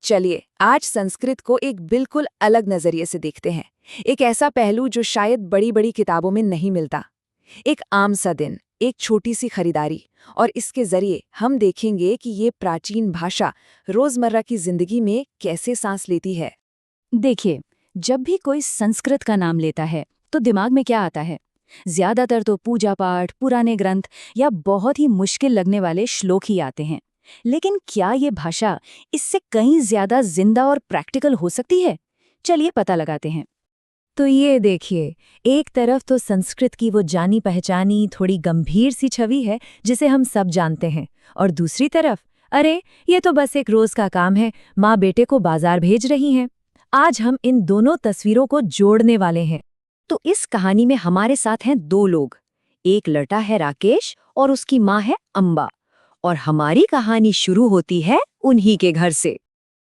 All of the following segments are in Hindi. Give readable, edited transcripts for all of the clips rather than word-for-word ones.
चलिए आज संस्कृत को एक बिल्कुल अलग नजरिए से देखते हैं। एक ऐसा पहलू जो शायद बड़ी बड़ी किताबों में नहीं मिलता। एक आम सा दिन, एक छोटी सी खरीदारी, और इसके जरिए हम देखेंगे कि ये प्राचीन भाषा रोजमर्रा की जिंदगी में कैसे सांस लेती है। देखिए, जब भी कोई संस्कृत का नाम लेता है तो दिमाग में क्या आता है? ज्यादातर तो पूजा पाठ, पुराने ग्रंथ या बहुत ही मुश्किल लगने वाले श्लोक ही आते हैं। लेकिन क्या ये भाषा इससे कहीं ज्यादा जिंदा और प्रैक्टिकल हो सकती है? चलिए पता लगाते हैं। तो ये देखिए, एक तरफ तो संस्कृत की वो जानी पहचानी थोड़ी गंभीर सी छवि है जिसे हम सब जानते हैं, और दूसरी तरफ अरे ये तो बस एक रोज का काम है, माँ बेटे को बाजार भेज रही हैं। आज हम इन दोनों तस्वीरों को जोड़ने वाले हैं। तो इस कहानी में हमारे साथ हैं दो लोग। एक लड़का है राकेश और उसकी माँ है अम्बा। और हमारी कहानी शुरू होती है उन्हीं के घर से।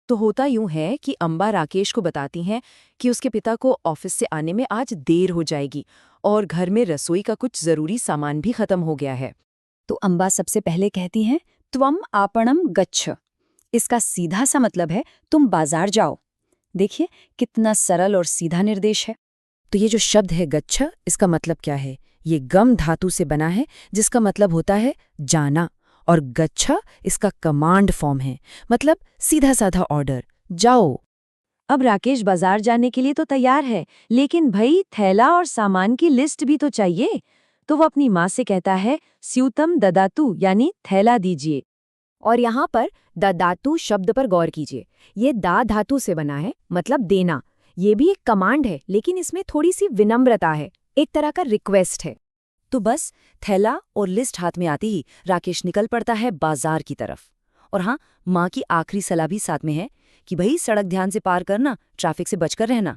तो होता यूं है कि अम्बा राकेश को बताती हैं कि उसके पिता को ऑफिस से आने में आज देर हो जाएगी और घर में रसोई का कुछ जरूरी सामान भी खत्म हो गया है। तो अम्बा सबसे पहले कहती हैं, त्वम आपणम गच्छ। इसका सीधा सा मतलब है तुम बाजार जाओ। देखिए कितना सरल और सीधा निर्देश है। तो ये जो शब्द है गच्छ, इसका मतलब क्या है? ये गम धातु से बना है जिसका मतलब होता है जाना, और गच्छा इसका कमांड फॉर्म है, मतलब सीधा साधा ऑर्डर, जाओ। अब राकेश बाजार जाने के लिए तो तैयार है, लेकिन भाई थैला और सामान की लिस्ट भी तो चाहिए। तो वो अपनी माँ से कहता है, स्यूतम ददातु, यानी थैला दीजिए। और यहाँ पर ददातु शब्द पर गौर कीजिए। ये दा धातु से बना है, मतलब देना। ये भी एक कमांड है, लेकिन इसमें थोड़ी सी विनम्रता है, एक तरह का रिक्वेस्ट है। तो बस थैला और लिस्ट हाथ में आते ही राकेश निकल पड़ता है बाजार की तरफ। और हाँ, माँ की आखिरी सलाह भी साथ में है कि भाई सड़क ध्यान से पार करना, ट्रैफिक से बचकर रहना।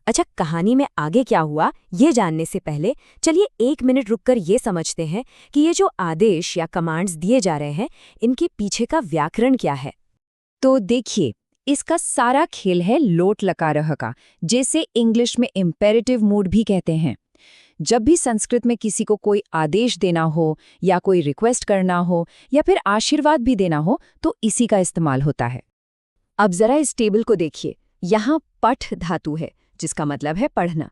अच्छा, कहानी में आगे क्या हुआ ये जानने से पहले चलिए 1 मिनट रुककर ये समझते हैं कि ये जो आदेश या कमांड्स दिए जा रहे हैं, इनके पीछे का व्याकरण क्या है। तो देखिए, इसका सारा खेल है लोट लकारह का, जैसे इंग्लिश में इम्पेरेटिव मूड भी कहते हैं। जब भी संस्कृत में किसी को कोई आदेश देना हो या कोई रिक्वेस्ट करना हो या फिर आशीर्वाद भी देना हो तो इसी का इस्तेमाल होता है। अब जरा इस टेबल को देखिए, यहाँ पठ धातु है जिसका मतलब है पढ़ना।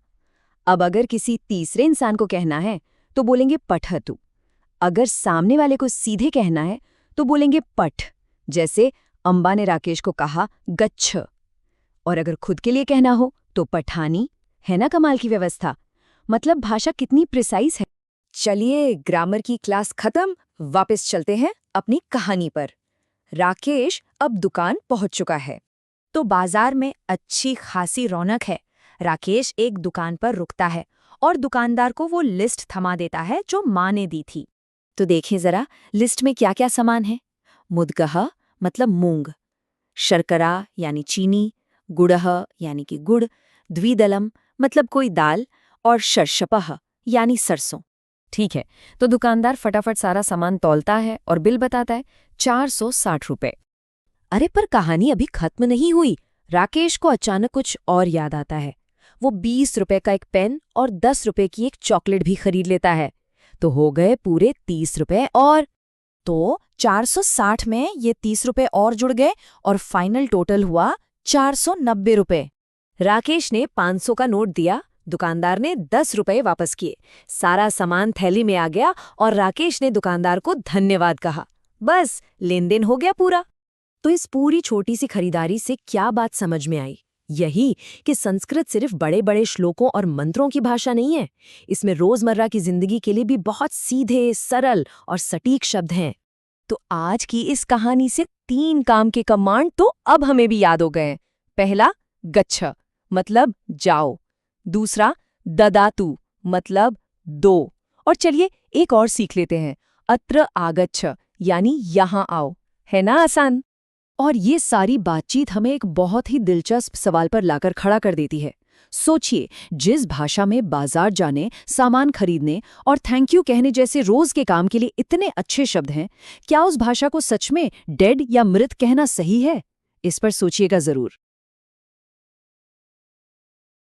अब अगर किसी तीसरे इंसान को कहना है तो बोलेंगे पठतु। अगर सामने वाले को सीधे कहना है तो बोलेंगे पठ, जैसे अम्बा ने राकेश को कहा गच्छ। और अगर खुद के लिए कहना हो तो पठानी। है ना कमाल की व्यवस्था? मतलब भाषा कितनी प्रिसाइज है। चलिए, ग्रामर की क्लास खत्म, वापस चलते हैं अपनी कहानी पर। राकेश अब दुकान पहुंच चुका है। तो बाजार में अच्छी खासी रौनक है। राकेश एक दुकान पर रुकता है और दुकानदार को वो लिस्ट थमा देता है जो माँ ने दी थी। तो देखें जरा लिस्ट में क्या क्या सामान है। मुदगह मतलब मूंग, शर्करा यानी चीनी, गुड़ह यानी कि गुड़, द्विदलम मतलब कोई दाल, और शर्षपह यानी सरसों। ठीक है, तो दुकानदार फटाफट सारा सामान तौलता है और बिल बताता है 460 रुपए। अरे पर कहानी अभी खत्म नहीं हुई। राकेश को अचानक कुछ और याद आता है। वो 20 रुपए का एक पेन और 10 रुपए की एक चॉकलेट भी खरीद लेता है। तो हो गए पूरे 30 रुपए, और तो 460 में ये 30 रुपए और जुड़ गए और फाइनल टोटल हुआ 490 रुपए। राकेश ने 500 का नोट दिया, दुकानदार ने 10 रुपए वापस किए, सारा सामान थैली में आ गया और राकेश ने दुकानदार को धन्यवाद कहा। बस लेन देन हो गया पूरा। तो इस पूरी छोटी सी खरीदारी से क्या बात समझ में आई? यही कि संस्कृत सिर्फ बड़े बड़े श्लोकों और मंत्रों की भाषा नहीं है। इसमें रोजमर्रा की जिंदगी के लिए भी बहुत सीधे, सरल और सटीक शब्द हैं। तो आज की इस कहानी से 3 काम के कमांड तो अब हमें भी याद हो गए। पहला, गच्छ मतलब जाओ। दूसरा, ददातु मतलब दो। और चलिए एक और सीख लेते हैं, अत्र आगच्छ यानी यहाँ आओ। है ना आसान? और ये सारी बातचीत हमें एक बहुत ही दिलचस्प सवाल पर लाकर खड़ा कर देती है। सोचिए, जिस भाषा में बाजार जाने, सामान खरीदने और थैंक यू कहने जैसे रोज के काम के लिए इतने अच्छे शब्द हैं, क्या उस भाषा को सच में डेड या मृत कहना सही है? इस पर सोचिएगा जरूर।